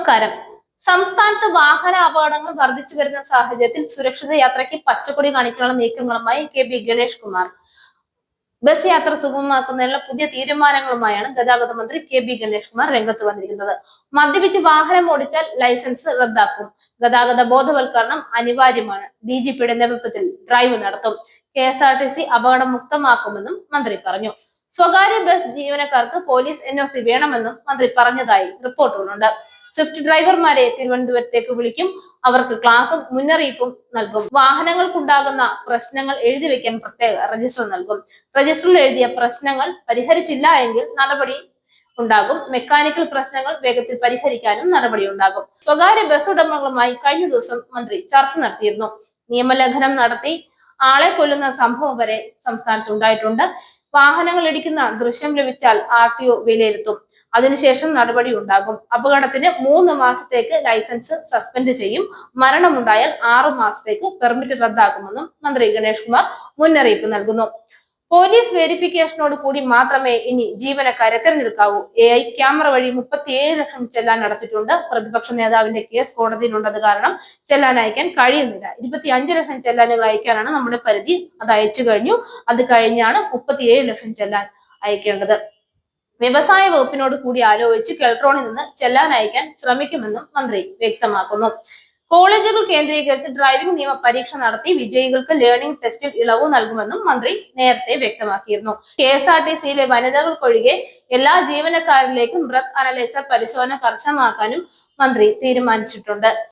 നമസ്കാരം. സംസ്ഥാനത്ത് വാഹന അപകടങ്ങൾ വർദ്ധിച്ചു വരുന്ന സാഹചര്യത്തിൽ സുരക്ഷിത യാത്രയ്ക്ക് പച്ചക്കൊടി കാണിക്കാനുള്ള നീക്കങ്ങളുമായി കെ.ബി. ഗണേഷ് കുമാർ. ബസ് യാത്ര സുഗമമാക്കുന്നതിനുള്ള പുതിയ തീരുമാനങ്ങളുമായാണ് ഗതാഗത മന്ത്രി കെ.ബി. ഗണേഷ് കുമാർ രംഗത്ത് വന്നിരിക്കുന്നത്. മദ്യപിച്ച് വാഹനം ഓടിച്ചാൽ ലൈസൻസ് റദ്ദാക്കും. ഗതാഗത ബോധവൽക്കരണം അനിവാര്യമാണ്. DGPയുടെ നേതൃത്വത്തിൽ ഡ്രൈവ് നടത്തും. KSRTC അപകടമുക്തമാക്കുമെന്നും മന്ത്രി പറഞ്ഞു. സ്വകാര്യ ബസ് ജീവനക്കാർക്ക് പോലീസ് NOC വേണമെന്നും മന്ത്രി പറഞ്ഞതായി റിപ്പോർട്ടുകളുണ്ട്. സ്വിഫ്റ്റ് ഡ്രൈവർമാരെ തിരുവനന്തപുരത്തേക്ക് വിളിക്കും. അവർക്ക് ക്ലാസും മുന്നറിയിപ്പും നൽകും. വാഹനങ്ങൾക്കുണ്ടാകുന്ന പ്രശ്നങ്ങൾ എഴുതി വെക്കാൻ പ്രത്യേക രജിസ്റ്റർ നൽകും. രജിസ്റ്ററിൽ എഴുതിയ പ്രശ്നങ്ങൾ പരിഹരിച്ചില്ല എങ്കിൽ നടപടി ഉണ്ടാകും. മെക്കാനിക്കൽ പ്രശ്നങ്ങൾ വേഗത്തിൽ പരിഹരിക്കാനും നടപടി ഉണ്ടാകും. സ്വകാര്യ ബസ് ഉടമകളുമായി കഴിഞ്ഞ ദിവസം മന്ത്രി ചർച്ച നടത്തിയിരുന്നു. നിയമലംഘനം നടത്തി ആളെ കൊല്ലുന്ന സംഭവം വരെ സംസ്ഥാനത്ത് ഉണ്ടായിട്ടുണ്ട്. വാഹനങ്ങൾ ഇടിക്കുന്ന ദൃശ്യം ലഭിച്ചാൽ RTO വിലയിരുത്തും. അതിനുശേഷം നടപടി ഉണ്ടാകും. അപകടത്തിന് 3 മാസത്തേക്ക് ലൈസൻസ് സസ്പെൻഡ് ചെയ്യും. മരണമുണ്ടായാൽ 6 മാസത്തേക്ക് പെർമിറ്റ് റദ്ദാക്കുമെന്നും മന്ത്രി ഗണേഷ് കുമാർ മുന്നറിയിപ്പ് നൽകുന്നു. പോലീസ് വെരിഫിക്കേഷനോട് കൂടി മാത്രമേ ഇനി ജീവനക്കാരെ തെരഞ്ഞെടുക്കാവൂ. AI ക്യാമറ വഴി 37 ലക്ഷം ചെല്ലാൻ അടച്ചിട്ടുണ്ട്. പ്രതിപക്ഷ നേതാവിന്റെ കേസ് കോടതിയിലുള്ളത് കാരണം ചെല്ലാൻ അയക്കാൻ കഴിയുന്നില്ല. 25 ലക്ഷം ചെല്ലാനുകൾ അയക്കാനാണ് നമ്മുടെ പരിധി. അത് അയച്ചു കഴിഞ്ഞു. അത് കഴിഞ്ഞാണ് 37 ലക്ഷം ചെല്ലാൻ അയക്കേണ്ടത്. വ്യവസായ വകുപ്പിനോട് കൂടി ആലോചിച്ച് കെൽട്രോണിൽ നിന്ന് ചെല്ലാൻ അയക്കാൻ ശ്രമിക്കുമെന്നും മന്ത്രി വ്യക്തമാക്കുന്നു. കോളേജുകൾ കേന്ദ്രീകരിച്ച് ഡ്രൈവിംഗ് നിയമ പരീക്ഷ നടത്തി വിജയികൾക്ക് ലേണിംഗ് ടെസ്റ്റിൽ ഇളവ് നൽകുമെന്നും മന്ത്രി നേരത്തെ വ്യക്തമാക്കിയിരുന്നു. KSRTCയിലെ വനിതകൾക്കൊഴികെ എല്ലാ ജീവനക്കാരിലേക്കും ബ്രത്ത് അനലൈസർ പരിശോധന കർശനമാക്കാനും മന്ത്രി തീരുമാനിച്ചിട്ടുണ്ട്.